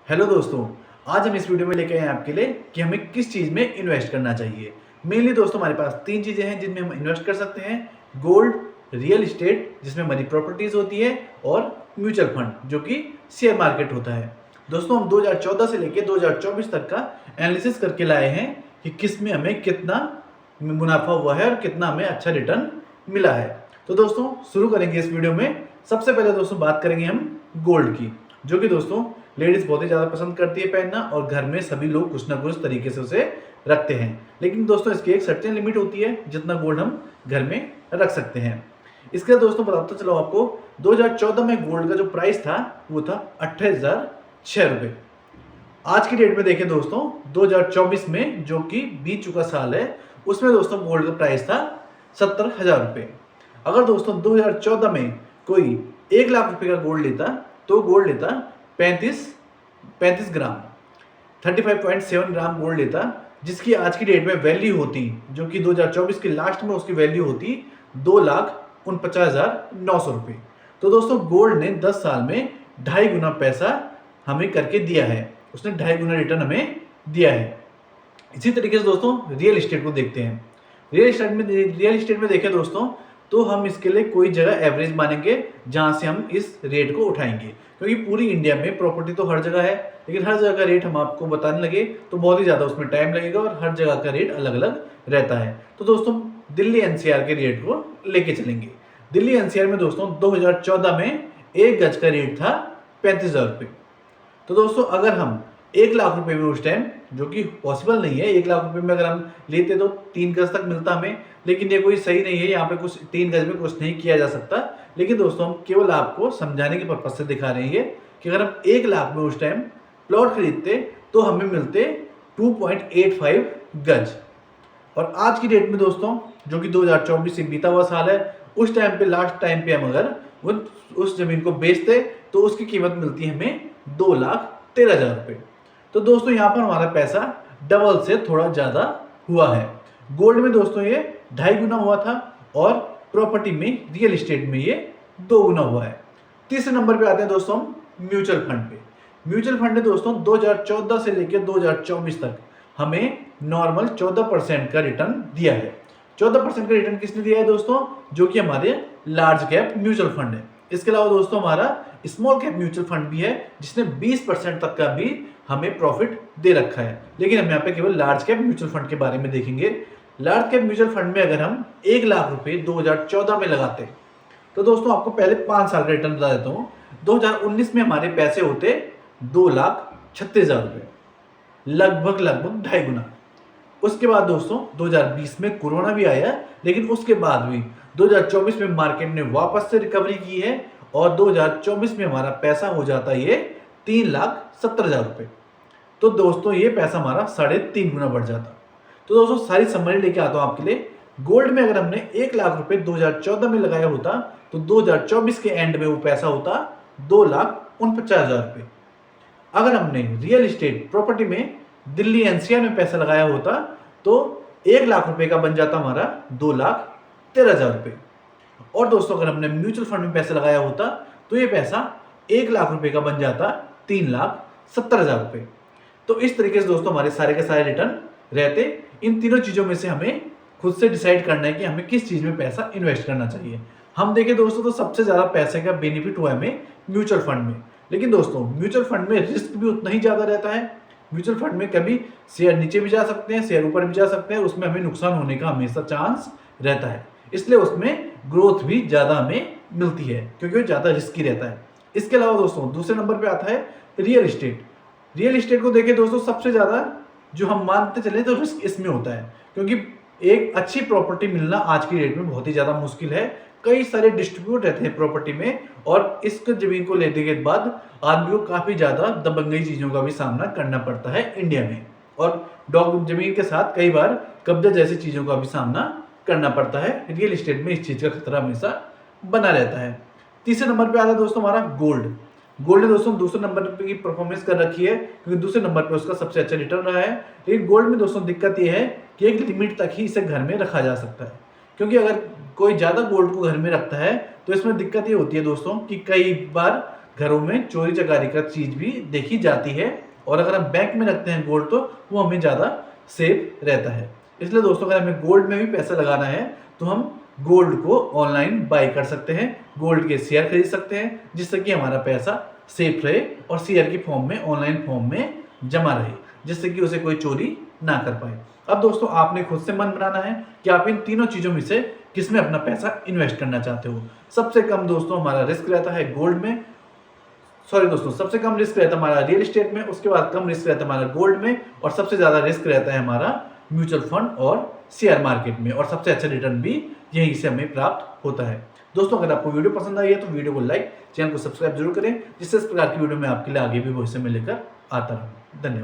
Hello दोस्तों, आज हम इस वीडियो में लेके आए हैं आपके लिए कि हमें किस चीज़ में इन्वेस्ट करना चाहिए। मेनली दोस्तों हमारे पास 3 चीज़ें हैं जिनमें हम इन्वेस्ट कर सकते हैं। गोल्ड, रियल एस्टेट जिसमें मनी प्रॉपर्टीज़ होती है और म्यूचुअल फंड जो कि शेयर मार्केट होता है। दोस्तों हम 2014 से लेके 2024 तक का एनालिसिस करके लाए हैं कि किस में हमें कितना मुनाफा हुआ है और कितना हमें अच्छा रिटर्न मिला है। तो दोस्तों शुरू करेंगे इस वीडियो में। सबसे पहले दोस्तों बात करेंगे हम गोल्ड की, जो कि दोस्तों लेडीज बहुत ही ज़्यादा पसंद करती है पहनना और घर में सभी लोग कुछ ना कुछ तरीके से उसे रखते हैं। लेकिन दोस्तों इसकी एक सर्टेन लिमिट होती है जितना गोल्ड हम घर में रख सकते हैं। इसके लिए दोस्तों बताता चलो आपको, 2014 में गोल्ड का जो प्राइस था वो था 28,006 रुपये। आज की डेट में देखें दोस्तों 2024 में, जो कि बीत चुका साल है, उसमें दोस्तों गोल्ड का प्राइस था 70,000 रुपये। अगर दोस्तों 2014 में कोई 1 लाख रुपए का गोल्ड लेता तो गोल्ड लेता 35 ग्राम, 35.7 ग्राम गोल्ड लेता, जिसकी आज की डेट में वैल्यू होती, जो कि 2024 के लास्ट में उसकी वैल्यू होती 2,49,900 रुपये। तो दोस्तों गोल्ड ने 10 साल में 2.5 गुना पैसा हमें करके दिया है, उसने 2.5 गुना रिटर्न हमें दिया है। इसी तरीके से दोस्तों रियल एस्टेट को देखते हैं। रियल एस्टेट में देखें दोस्तों तो हम इसके लिए कोई जगह एवरेज मानेंगे जहां से हम इस रेट को उठाएंगे, क्योंकि पूरी इंडिया में प्रॉपर्टी तो हर जगह है, लेकिन हर जगह का रेट हम आपको बताने लगे तो बहुत ही ज़्यादा उसमें टाइम लगेगा और हर जगह का रेट अलग अलग रहता है। तो दोस्तों दिल्ली एनसीआर के रेट को लेके चलेंगे। दिल्ली एनसीआर में दोस्तों 2014 में 1 गज का रेट था 35,000 रुपये। तो दोस्तों अगर हम 1 लाख रुपए में उस टाइम, जो कि पॉसिबल नहीं है, 1 लाख रुपए में अगर हम लेते तो 3 गज तक मिलता हमें, लेकिन ये कोई सही नहीं है, यहाँ पे कुछ 3 गज में कुछ नहीं किया जा सकता। लेकिन दोस्तों हम केवल आपको समझाने के पर्पज से दिखा रहे हैं कि अगर हम 1 लाख में उस टाइम प्लॉट खरीदते तो हमें मिलते 2.85 गज। और आज की डेट में दोस्तों, जो कि 2024 से बीता हुआ साल है, उस टाइम पे लास्ट टाइम पे हम अगर उस जमीन को बेचते तो उसकी कीमत मिलती है हमें 2,13,000 रुपये। तो दोस्तों यहाँ पर हमारा पैसा डबल से थोड़ा ज़्यादा हुआ है। गोल्ड में दोस्तों ये 2.5 गुना हुआ था और प्रॉपर्टी में, रियल एस्टेट में ये 2 गुना हुआ है। तीसरे नंबर पे आते हैं दोस्तों हम म्यूचुअल फंड पे। म्यूचुअल फंड ने दोस्तों 2014 से लेकर 2024 तक हमें नॉर्मल 14% का रिटर्न दिया है। 14% का रिटर्न किसने दिया है दोस्तों? जो कि हमारे लार्ज कैप म्यूचुअल फंड है। इसके अलावा दोस्तों हमारा स्मॉल कैप म्यूचुअल फंड भी है जिसने 20% तक का भी हमें प्रॉफिट दे रखा है। लेकिन हम यहाँ पे केवल लार्ज कैप म्यूचुअल फंड के बारे में देखेंगे। लार्ज कैप म्यूचुअल फंड में अगर हम 1 लाख रुपए 2014 में लगाते तो दोस्तों आपको पहले 5 साल का रिटर्न बता देता हूँ। 2019 में हमारे पैसे होते 2,36,000 रुपये, लगभग 2.5 गुना। उसके बाद दोस्तों 2020 में कोरोना भी आया, लेकिन उसके बाद भी 2024 में मार्केट ने वापस से रिकवरी की है और 2024 में हमारा पैसा हो जाता है ये 3,70,000 रुपये। तो दोस्तों ये पैसा हमारा 3.5 गुना बढ़ जाता। तो दोस्तों सारी समझ लेके आता हूँ आपके लिए। गोल्ड में अगर हमने 1 लाख रुपए 2014 में लगाया होता तो 2024 के एंड में वो पैसा होता 2,49,000 रुपये। अगर हमने रियल एस्टेट प्रॉपर्टी में दिल्ली एनसीआर में पैसा लगाया होता तो 1 लाख रुपए का बन जाता हमारा 2,13,000 रुपये। और दोस्तों अगर हमने म्यूचुअल फंड में पैसा लगाया होता तो ये पैसा 1 लाख रुपए का बन जाता 3,70,000 रुपये। तो इस तरीके से दोस्तों हमारे सारे के सारे रिटर्न रहते। इन तीनों चीज़ों में से हमें खुद से डिसाइड करना है कि हमें किस चीज़ में पैसा इन्वेस्ट करना चाहिए। हम देखें दोस्तों तो सबसे ज़्यादा पैसे का बेनिफिट हुआ हमें म्यूचुअल फंड में। लेकिन दोस्तों म्यूचुअल फंड में रिस्क भी उतना ही ज़्यादा रहता है। म्यूचुअल फंड में कभी शेयर नीचे भी जा सकते हैं, शेयर ऊपर भी जा सकते हैं, उसमें हमें नुकसान होने का हमेशा चांस रहता है। इसलिए उसमें ग्रोथ भी ज़्यादा हमें मिलती है क्योंकि वो ज़्यादा रिस्की रहता है। इसके अलावा दोस्तों दूसरे नंबर पे आता है रियल एस्टेट। रियल एस्टेट को देखें दोस्तों, सबसे ज़्यादा जो हम मानते चले तो रिस्क इसमें होता है, क्योंकि एक अच्छी प्रॉपर्टी मिलना आज की डेट में बहुत ही ज़्यादा मुश्किल है। कई सारे डिस्ट्रीब्यूट रहते हैं प्रॉपर्टी में और इस जमीन को लेने के बाद आदमी को काफ़ी ज़्यादा दबंगई चीज़ों का भी सामना करना पड़ता है इंडिया में, और जमीन के साथ कई बार कब्जा जैसी चीज़ों का भी सामना करना पड़ता है। रियल एस्टेट में इस चीज़ का खतरा हमेशा बना रहता है। तीसरे नंबर पे आता है दोस्तों हमारा गोल्ड। गोल्ड ने दोस्तों दूसरे नंबर पे की परफॉर्मेंस कर रखी है क्योंकि दूसरे नंबर पे उसका सबसे अच्छा रिटर्न रहा है। लेकिन गोल्ड में दोस्तों दिक्कत ये है कि एक लिमिट तक ही इसे घर में रखा जा सकता है, क्योंकि अगर कोई ज़्यादा गोल्ड को घर में रखता है तो इसमें दिक्कत ये होती है दोस्तों कि कई बार घरों में चोरी चकारी का चीज भी देखी जाती है, और अगर हम बैंक में रखते हैं गोल्ड तो वो हमें ज़्यादा सेफ रहता है। इसलिए दोस्तों अगर हमें गोल्ड में भी पैसा लगाना है तो हम गोल्ड को ऑनलाइन बाई कर सकते हैं, गोल्ड के शेयर खरीद सकते हैं, जिससे कि हमारा पैसा सेफ रहे और शेयर की फॉर्म में, ऑनलाइन फॉर्म में जमा रहे, जिससे कि उसे कोई चोरी ना कर पाए। अब दोस्तों आपने खुद से मन बनाना है कि आप इन तीनों चीज़ों में से किस में अपना पैसा इन्वेस्ट करना चाहते हो। सबसे कम दोस्तों हमारा रिस्क रहता है गोल्ड में, सॉरी दोस्तों, सबसे कम रिस्क रहता है हमारा रियल एस्टेट में, उसके बाद कम रिस्क रहता है हमारा गोल्ड में, और सबसे ज़्यादा रिस्क रहता है हमारा म्यूचुअल फंड और शेयर मार्केट में, और सबसे अच्छा रिटर्न भी यहीं से हमें प्राप्त होता है। दोस्तों अगर आपको वीडियो पसंद आई है तो वीडियो को लाइक, चैनल को सब्सक्राइब जरूर करें, जिससे इस प्रकार की वीडियो मैं आपके लिए आगे भी भविष्य में लेकर आता रहूँ। धन्यवाद।